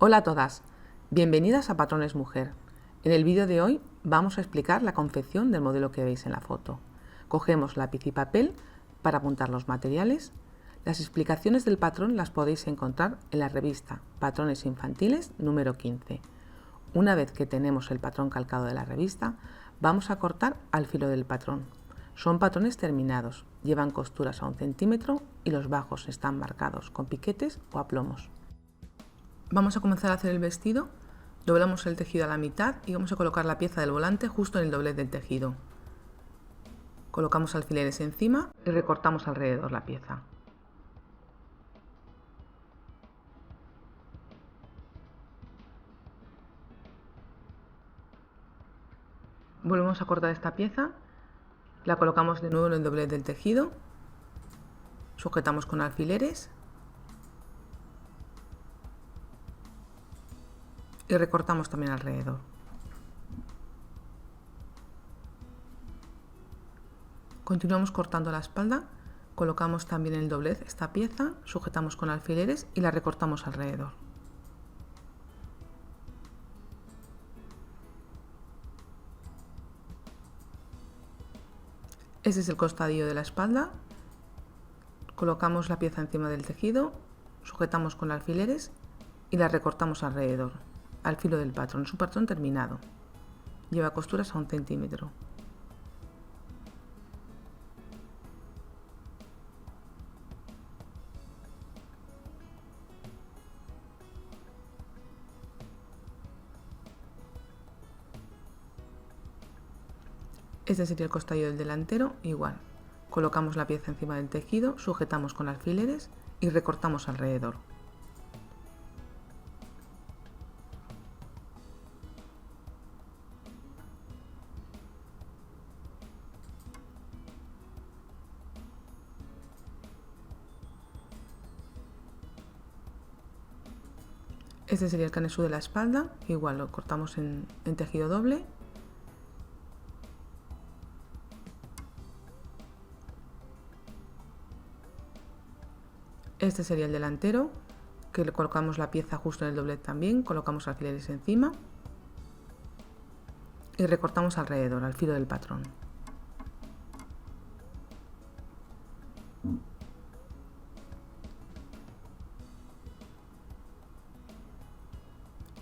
Hola a todas, bienvenidas a Patrones Mujer. En el vídeo de hoy vamos a explicar la confección del modelo que veis en la foto. Cogemos lápiz y papel para apuntar los materiales. Las explicaciones del patrón las podéis encontrar en la revista Patrones Infantiles número 15. Una vez que tenemos el patrón calcado de la revista, vamos a cortar al filo del patrón. Son patrones terminados, llevan costuras a 1 centímetro y los bajos están marcados con piquetes o aplomos. Vamos a comenzar a hacer el vestido. Doblamos el tejido a la mitad y vamos a colocar la pieza del volante justo en el doblez del tejido. Colocamos alfileres encima y recortamos alrededor la pieza. Volvemos a cortar esta pieza, la colocamos de nuevo en el doblez del tejido, sujetamos con alfileres y recortamos también alrededor. Continuamos cortando la espalda, colocamos también en el doblez esta pieza, sujetamos con alfileres y la recortamos alrededor. Este es el costadillo de la espalda, colocamos la pieza encima del tejido, sujetamos con alfileres y la recortamos alrededor, al filo del patrón. Es un patrón terminado, lleva costuras a 1 centímetro. Este sería el costadillo del delantero, igual. Colocamos la pieza encima del tejido, sujetamos con alfileres y recortamos alrededor. Este sería el canesú de la espalda, igual lo cortamos en tejido doble. Este sería el delantero, que le colocamos la pieza justo en el doblez también, colocamos alfileres encima y recortamos alrededor, al filo del patrón.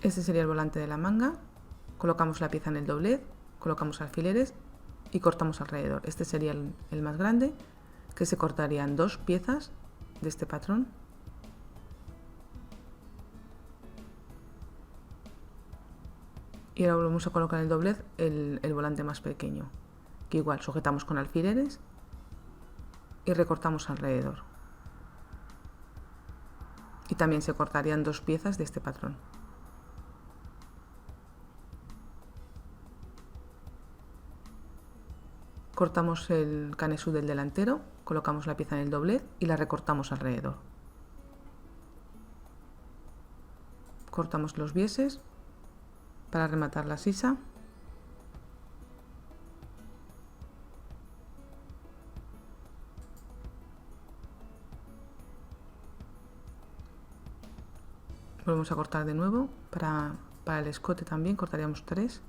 Este sería el volante de la manga, colocamos la pieza en el doblez, colocamos alfileres y cortamos alrededor. Este sería el más grande, que se cortarían 2 piezas de este patrón. Y ahora volvemos a colocar en el doblez el volante más pequeño, que igual sujetamos con alfileres y recortamos alrededor. Y también se cortarían 2 piezas de este patrón. Cortamos el canesú del delantero, colocamos la pieza en el doblez y la recortamos alrededor. Cortamos los bieses para rematar la sisa. Volvemos a cortar de nuevo. Para el escote también cortaríamos 3.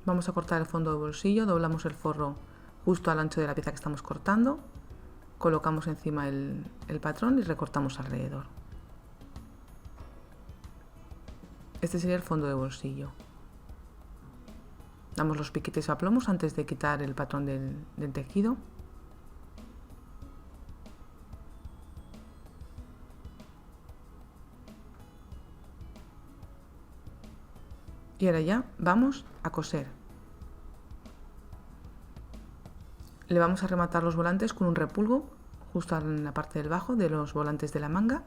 Vamos a cortar el fondo de bolsillo, doblamos el forro justo al ancho de la pieza que estamos cortando, colocamos encima el patrón y recortamos alrededor. Este sería el fondo de bolsillo. Damos los piquetes a plomos antes de quitar el patrón del tejido. Y ahora ya vamos a coser. Le vamos a rematar los volantes con un repulgo justo en la parte del bajo de los volantes de la manga.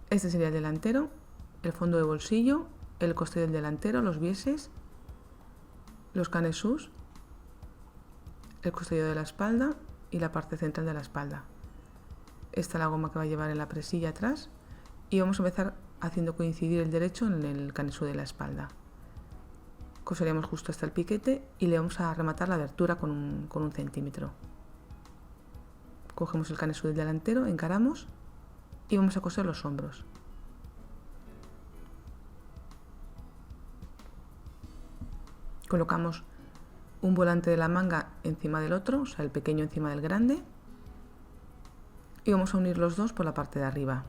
Este sería el delantero, el fondo de bolsillo, el coste del delantero, los bieses, los canesús, el costillo de la espalda y la parte central de la espalda. Esta es la goma que va a llevar en la presilla atrás y vamos a empezar haciendo coincidir el derecho en el canesú de la espalda. Coseríamos justo hasta el piquete y le vamos a rematar la abertura con un centímetro. Cogemos el canesú del delantero, encaramos y vamos a coser los hombros. Colocamos un volante de la manga encima del otro, o sea, el pequeño encima del grande, y vamos a unir los dos por la parte de arriba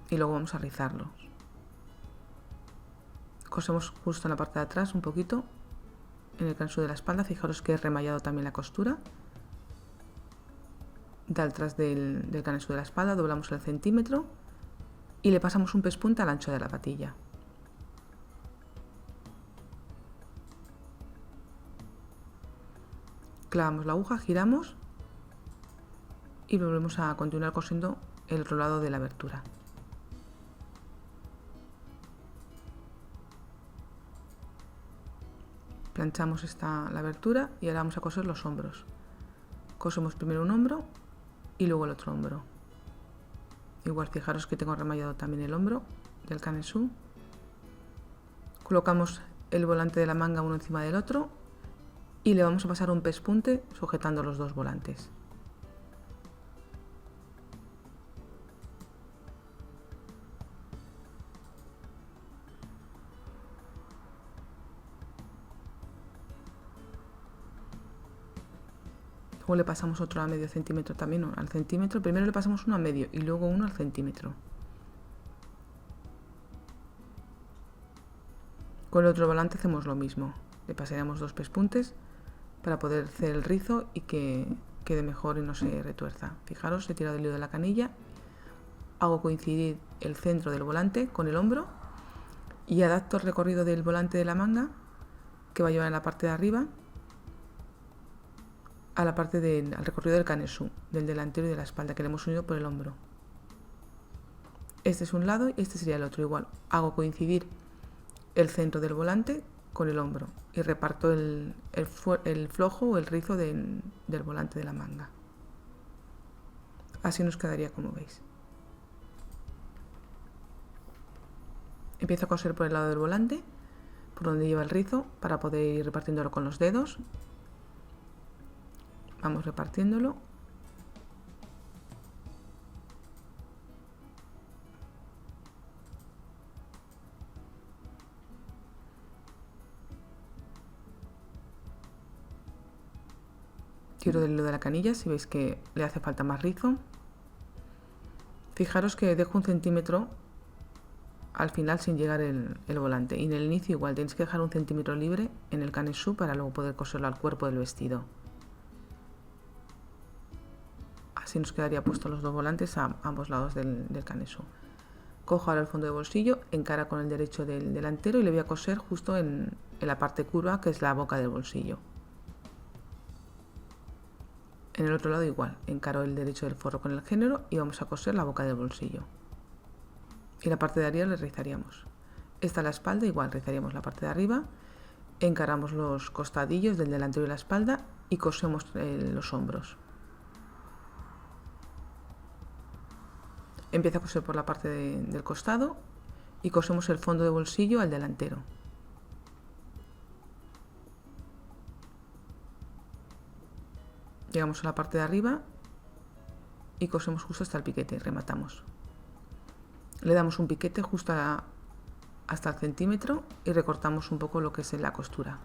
y luego vamos a rizarlos. Cosemos justo en la parte de atrás un poquito en el canso de la espalda. Fijaros que he remallado también la costura detrás del canso de la espalda. Doblamos el centímetro y le pasamos un pespunte al ancho de la patilla. Clavamos la aguja, giramos y volvemos a continuar cosiendo el otro lado de la abertura. Planchamos la abertura y ahora vamos a coser los hombros. Cosemos primero un hombro y luego el otro hombro. Igual fijaros que tengo remallado también el hombro del canesú. Colocamos el volante de la manga uno encima del otro y le vamos a pasar un pespunte sujetando los dos volantes. Luego le pasamos otro a medio centímetro también al centímetro. Primero le pasamos uno a medio y luego uno al centímetro. Con el otro volante hacemos lo mismo. Le pasaremos dos pespuntes para poder hacer el rizo y que quede mejor y no se retuerza. Fijaros, he tirado el hilo de la canilla, hago coincidir el centro del volante con el hombro y adapto el recorrido del volante de la manga que va a llevar en la parte de arriba a la parte al recorrido del canesú, del delantero y de la espalda que le hemos unido por el hombro. Este es un lado y este sería el otro. Igual hago coincidir el centro del volante con el hombro y reparto el flojo o el rizo del volante de la manga. Así nos quedaría como veis. Empiezo a coser por el lado del volante, por donde lleva el rizo, para poder ir repartiéndolo con los dedos. Vamos repartiéndolo. Tiro del hilo de la canilla si veis que le hace falta más rizo. Fijaros que dejo un centímetro al final sin llegar el volante, y en el inicio igual tenéis que dejar un centímetro libre en el canesú para luego poder coserlo al cuerpo del vestido. Así nos quedaría puestos los dos volantes a ambos lados del canesú. Cojo ahora el fondo de bolsillo, encara con el derecho del delantero y le voy a coser justo en la parte curva que es la boca del bolsillo. En el otro lado igual, encaro el derecho del forro con el género y vamos a coser la boca del bolsillo. Y la parte de arriba le rizaríamos. Esta es la espalda, igual rizaríamos la parte de arriba, encaramos los costadillos del delantero y la espalda y cosemos los hombros. Empiezo a coser por la parte del costado y cosemos el fondo de bolsillo al delantero. Llegamos a la parte de arriba y cosemos justo hasta el piquete y rematamos. Le damos un piquete justo hasta el centímetro y recortamos un poco lo que es la costura.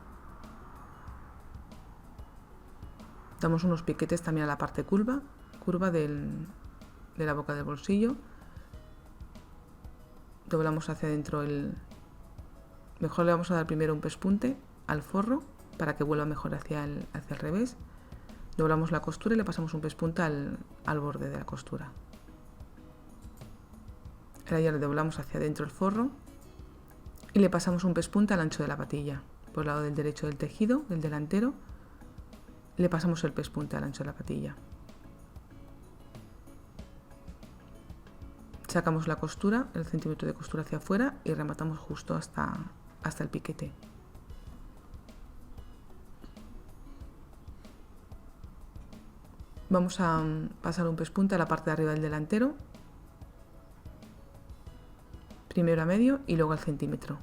Damos unos piquetes también a la parte curva de la boca del bolsillo. Doblamos hacia adentro mejor le vamos a dar primero un pespunte al forro para que vuelva mejor hacia el revés. Doblamos la costura y le pasamos un pespunte al borde de la costura. Ahora ya le doblamos hacia adentro el forro y le pasamos un pespunte al ancho de la patilla. Por el lado del derecho del tejido, del delantero, le pasamos el pespunte al ancho de la patilla. Sacamos la costura, el centímetro de costura hacia afuera y rematamos justo hasta el piquete. Vamos a pasar un pespunte a la parte de arriba del delantero, primero a medio y luego al centímetro.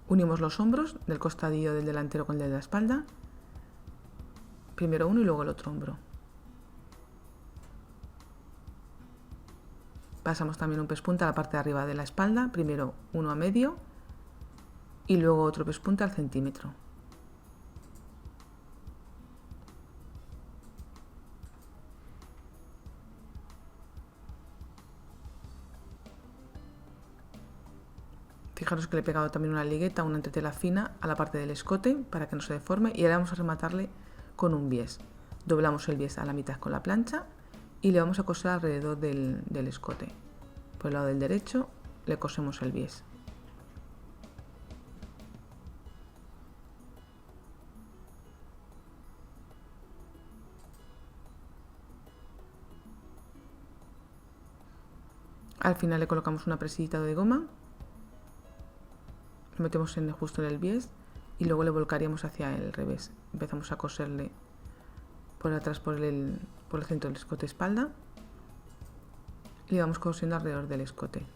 Unimos los hombros del costadillo del delantero con el de la espalda. Primero uno y luego el otro hombro. Pasamos también un pespunta a la parte de arriba de la espalda. Primero uno a medio y luego otro pespunta al centímetro. Fijaros que le he pegado también una ligueta, una entretela fina a la parte del escote para que no se deforme, y ahora vamos a rematarle con un bies. Doblamos el bies a la mitad con la plancha y le vamos a coser alrededor del escote. Por el lado del derecho le cosemos el bies. Al final le colocamos una presillita de goma, lo metemos justo en el bies y luego le volcaríamos hacia el revés. Empezamos a coserle por atrás por el centro del escote espalda y le vamos cosiendo alrededor del escote.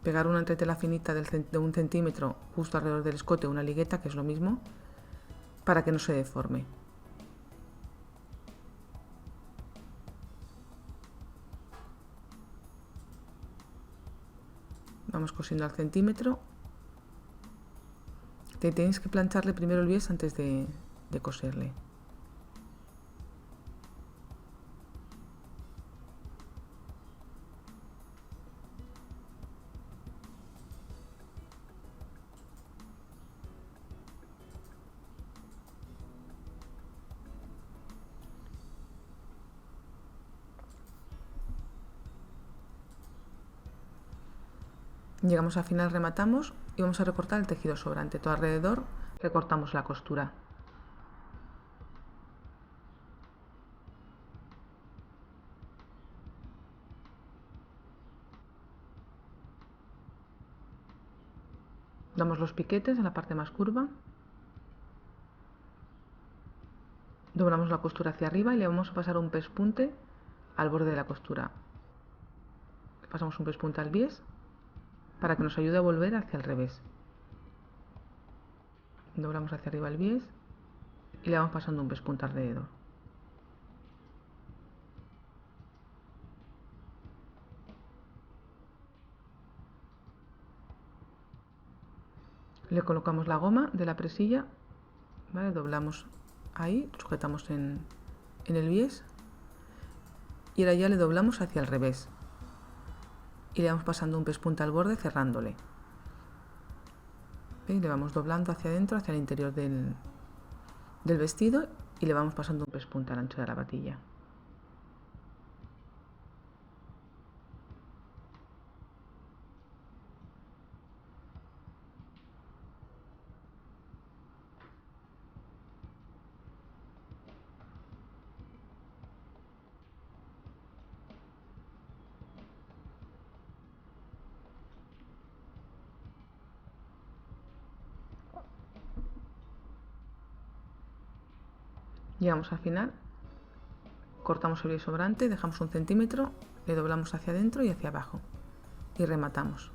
Pegar una entretela finita de 1 centímetro justo alrededor del escote, una ligueta, que es lo mismo, para que no se deforme. Vamos cosiendo al centímetro. Tenéis que plancharle primero el bies antes de coserle. Llegamos al final, rematamos y vamos a recortar el tejido sobrante. Todo alrededor recortamos la costura. Damos los piquetes en la parte más curva. Doblamos la costura hacia arriba y le vamos a pasar un pespunte al borde de la costura. Le pasamos un pespunte al bies para que nos ayude a volver hacia el revés. Doblamos hacia arriba el bies y le vamos pasando un pespunte alrededor. Le colocamos la goma de la presilla, ¿vale? Doblamos ahí, sujetamos en el bies y ahora ya le doblamos hacia el revés y le vamos pasando un pespunte al borde cerrándole. ¿Veis? Le vamos doblando hacia adentro, hacia el interior del vestido y le vamos pasando un pespunte al ancho de la patilla. Llegamos al final, cortamos el bies sobrante, dejamos 1 centímetro, le doblamos hacia adentro y hacia abajo y rematamos.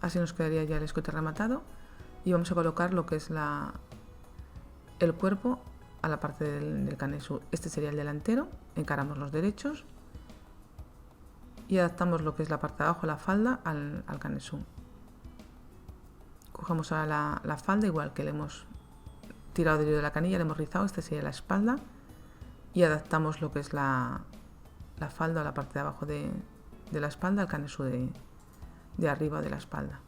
Así nos quedaría ya el escote rematado y vamos a colocar lo que es el cuerpo a la parte del canesú. Este sería el delantero, encaramos los derechos y adaptamos lo que es la parte de abajo, la falda, al canesú. Cogemos ahora la falda, igual que le hemos tirado del hilo de la canilla, le hemos rizado, este sería la espalda, y adaptamos lo que es la falda a la parte de abajo de la espalda, al canesú de arriba de la espalda.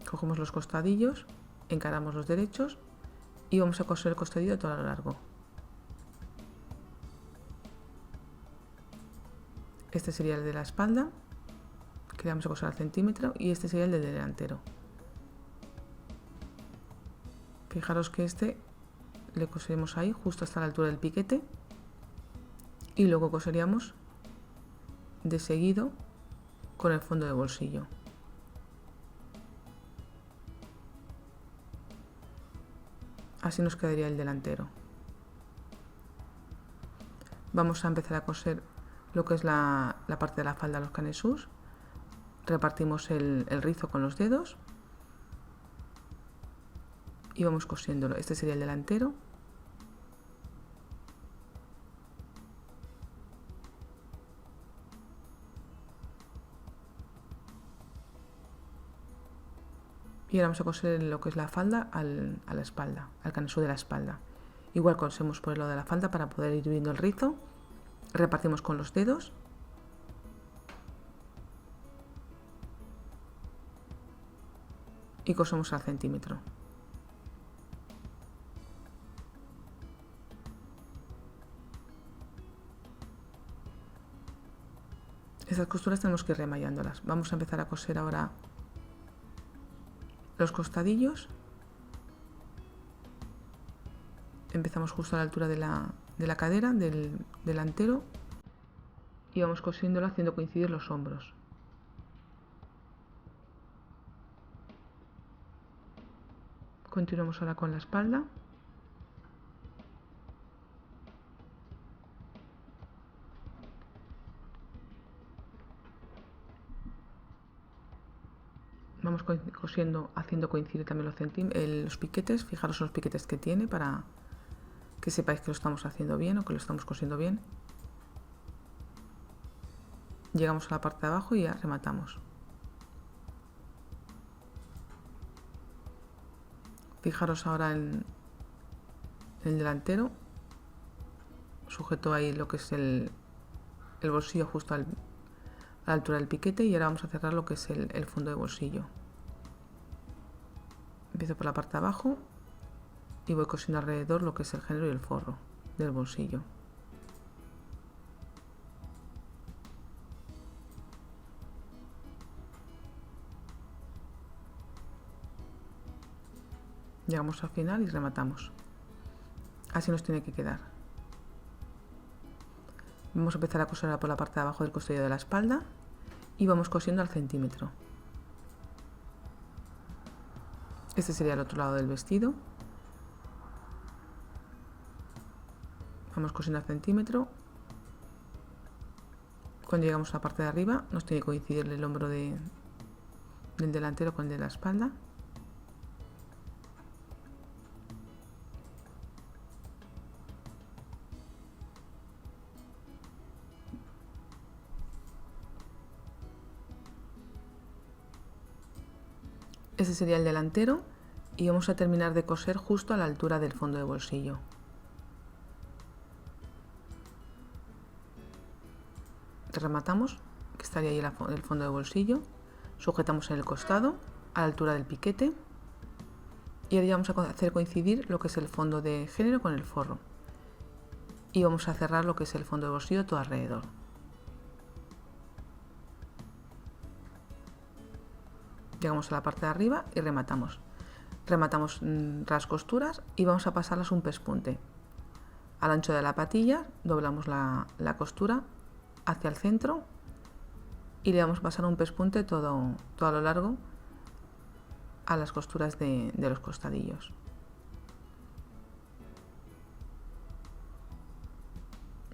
Cogemos los costadillos, encaramos los derechos y vamos a coser el costadillo todo a lo largo. Este sería el de la espalda, que le vamos a coser al centímetro, y este sería el del delantero. Fijaros que este le coseremos ahí justo hasta la altura del piquete y luego coseríamos de seguido con el fondo de bolsillo. Así nos quedaría el delantero. Vamos a empezar a coser lo que es la parte de la falda de los canesús. Repartimos el rizo con los dedos y vamos cosiéndolo. Este sería el delantero. Y ahora vamos a coser lo que es la falda a la espalda, al canesú de la espalda. Igual cosemos por el lado de la falda para poder ir viendo el rizo. Repartimos con los dedos. Y cosemos al centímetro. Estas costuras tenemos que ir remallándolas. Vamos a empezar a coser ahora los costadillos. Empezamos justo a la altura de la cadera, del delantero, y vamos cosiéndolo haciendo coincidir los hombros. Continuamos ahora con la espalda. Vamos cosiendo, haciendo coincidir también los piquetes. Fijaros en los piquetes que tiene para que sepáis que lo estamos haciendo bien o que lo estamos cosiendo bien. Llegamos a la parte de abajo y ya rematamos. Fijaros ahora en el delantero. Sujeto ahí lo que es el bolsillo justo a la altura del piquete, y ahora vamos a cerrar lo que es el fondo de bolsillo. Empiezo por la parte de abajo y voy cosiendo alrededor lo que es el género y el forro del bolsillo. Llegamos al final y rematamos. Así nos tiene que quedar. Vamos a empezar a coser por la parte de abajo del costillo de la espalda y vamos cosiendo al centímetro. Este sería el otro lado del vestido. Vamos cosiendo al centímetro. Cuando llegamos a la parte de arriba nos tiene que coincidir el hombro del delantero con el de la espalda. Ese sería el delantero y vamos a terminar de coser justo a la altura del fondo de bolsillo. Rematamos, que estaría ahí el fondo de bolsillo. Sujetamos en el costado a la altura del piquete y ahora ya vamos a hacer coincidir lo que es el fondo de género con el forro y vamos a cerrar lo que es el fondo de bolsillo todo alrededor. Llegamos a la parte de arriba y rematamos. Rematamos las costuras y vamos a pasarlas un pespunte. Al ancho de la patilla doblamos la costura hacia el centro y le vamos a pasar un pespunte todo a lo largo a las costuras de los costadillos.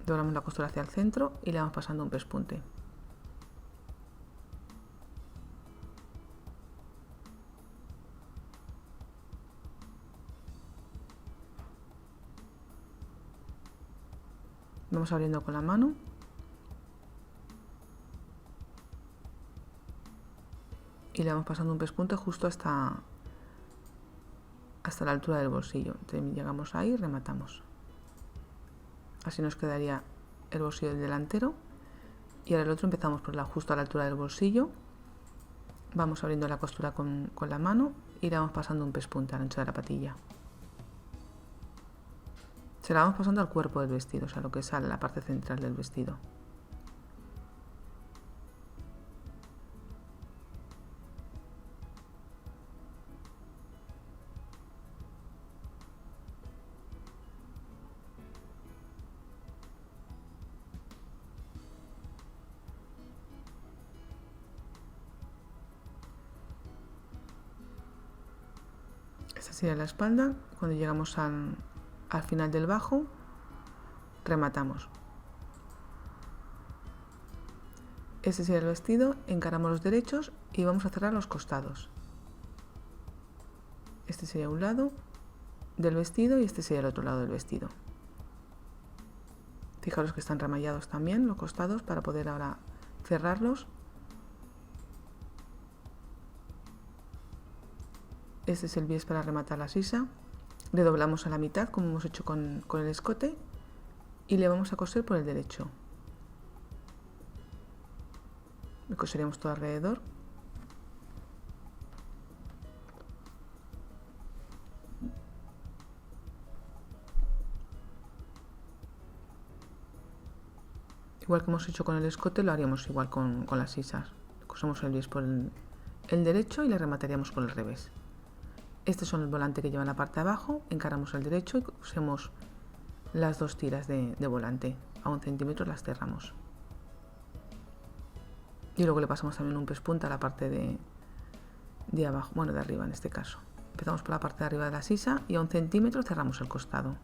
Doblamos la costura hacia el centro y le vamos pasando un pespunte. Vamos abriendo con la mano y le vamos pasando un pespunte justo hasta la altura del bolsillo. Entonces, llegamos ahí y rematamos. Así nos quedaría el bolsillo del delantero y ahora el otro empezamos por justo a la altura del bolsillo. Vamos abriendo la costura con la mano y le vamos pasando un pespunte al ancho de la patilla. Se la vamos pasando al cuerpo del vestido, o sea, lo que es a la parte central del vestido. Esta sería la espalda. Cuando llegamos al final del bajo, rematamos. Este sería el vestido, encaramos los derechos y vamos a cerrar los costados. Este sería un lado del vestido y este sería el otro lado del vestido. Fijaros que están remallados también los costados para poder ahora cerrarlos. Este es el bies para rematar la sisa. Le doblamos a la mitad como hemos hecho con el escote y le vamos a coser por el derecho. Le coseremos todo alrededor. Igual que hemos hecho con el escote, lo haríamos igual con las sisas. Cosemos el bies por el derecho y le remataríamos por el revés. Este son el volante que lleva en la parte de abajo, encaramos el derecho y cosemos las dos tiras de volante. A 1 centímetro las cerramos. Y luego le pasamos también un pespunta a la parte de abajo, bueno, de arriba en este caso. Empezamos por la parte de arriba de la sisa y a 1 centímetro cerramos el costado.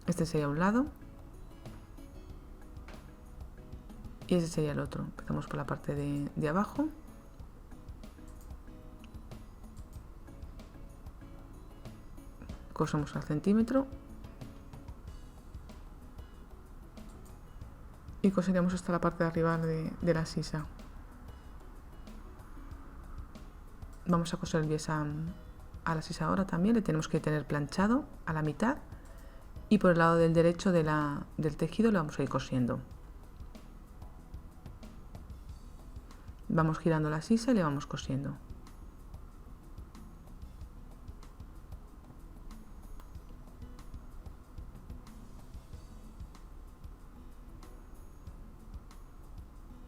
Este sería un lado y ese sería el otro. Empezamos por la parte de abajo. Cosemos al centímetro y coseríamos hasta la parte de arriba de la sisa. Vamos a coser el bies a la sisa ahora también. Le tenemos que tener planchado a la mitad y por el lado del derecho del tejido le vamos a ir cosiendo. Vamos girando la sisa y le vamos cosiendo.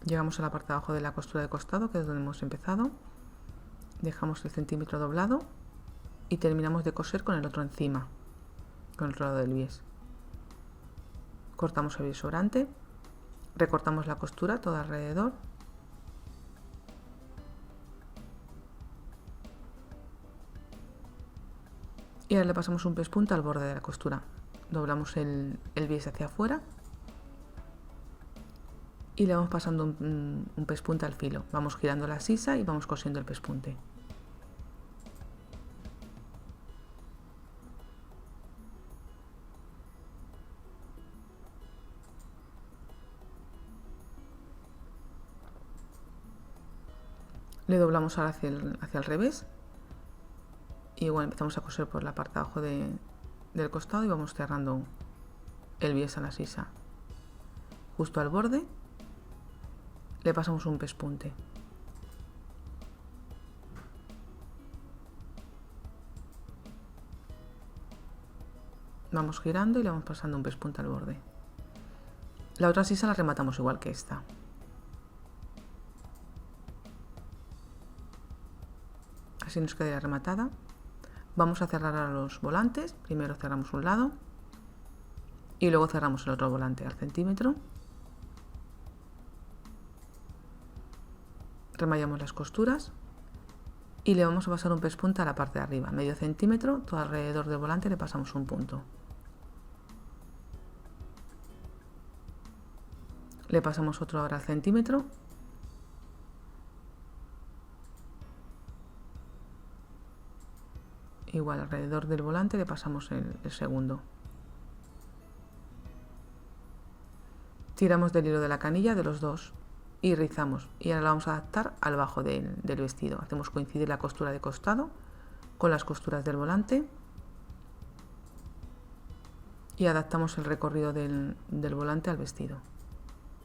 Llegamos a la parte de abajo de la costura de costado, que es donde hemos empezado. Dejamos el centímetro doblado y terminamos de coser con el otro encima, con el otro lado del bies. Cortamos el bies sobrante, recortamos la costura todo alrededor. Y ahora le pasamos un pespunta al borde de la costura. Doblamos el bies hacia afuera y le vamos pasando un pespunte al filo. Vamos girando la sisa y vamos cosiendo el pespunte. Le doblamos ahora hacia el revés y igual empezamos a coser por la parte de abajo del costado y vamos cerrando el bies a la sisa. Justo al borde le pasamos un pespunte. Vamos girando y le vamos pasando un pespunte al borde. La otra sisa la rematamos igual que esta. Así nos quedaría rematada. Vamos a cerrar a los volantes. Primero cerramos un lado y luego cerramos el otro volante al centímetro. Remallamos las costuras y le vamos a pasar un pespunta a la parte de arriba, medio centímetro, todo alrededor del volante le pasamos un punto. Le pasamos otro ahora al centímetro. Igual alrededor del volante le pasamos el segundo. Tiramos del hilo de la canilla de los dos y rizamos. Y ahora la vamos a adaptar al bajo del vestido. Hacemos coincidir la costura de costado con las costuras del volante y adaptamos el recorrido del volante al vestido.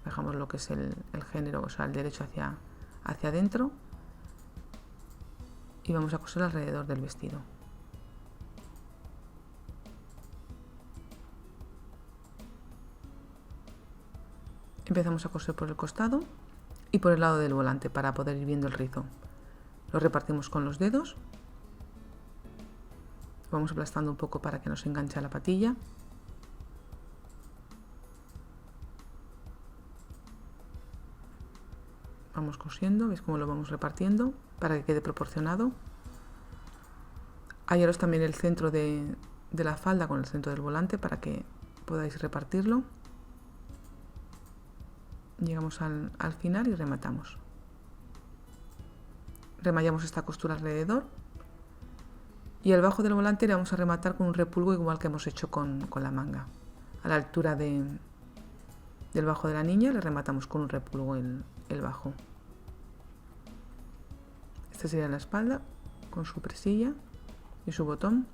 Dejamos lo que es el género, o sea, el derecho hacia adentro y vamos a coser alrededor del vestido. Empezamos a coser por el costado y por el lado del volante para poder ir viendo el rizo. Lo repartimos con los dedos. Vamos aplastando un poco para que no se enganche a la patilla. Vamos cosiendo, veis cómo lo vamos repartiendo para que quede proporcionado. Hallaros también el centro de la falda con el centro del volante para que podáis repartirlo. Llegamos al final y rematamos. Remallamos esta costura alrededor y al bajo del volante le vamos a rematar con un repulgo igual que hemos hecho con la manga. A la altura del bajo de la niña le rematamos con un repulgo el bajo. Esta sería la espalda con su presilla y su botón,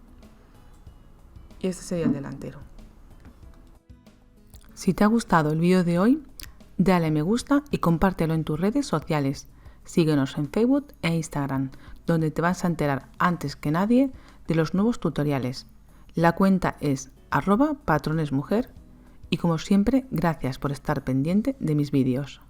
y este sería el delantero. Si te ha gustado el vídeo de hoy, dale a me gusta y compártelo en tus redes sociales. Síguenos en Facebook e Instagram, donde te vas a enterar antes que nadie de los nuevos tutoriales. La cuenta es @patronesmujer y como siempre, gracias por estar pendiente de mis vídeos.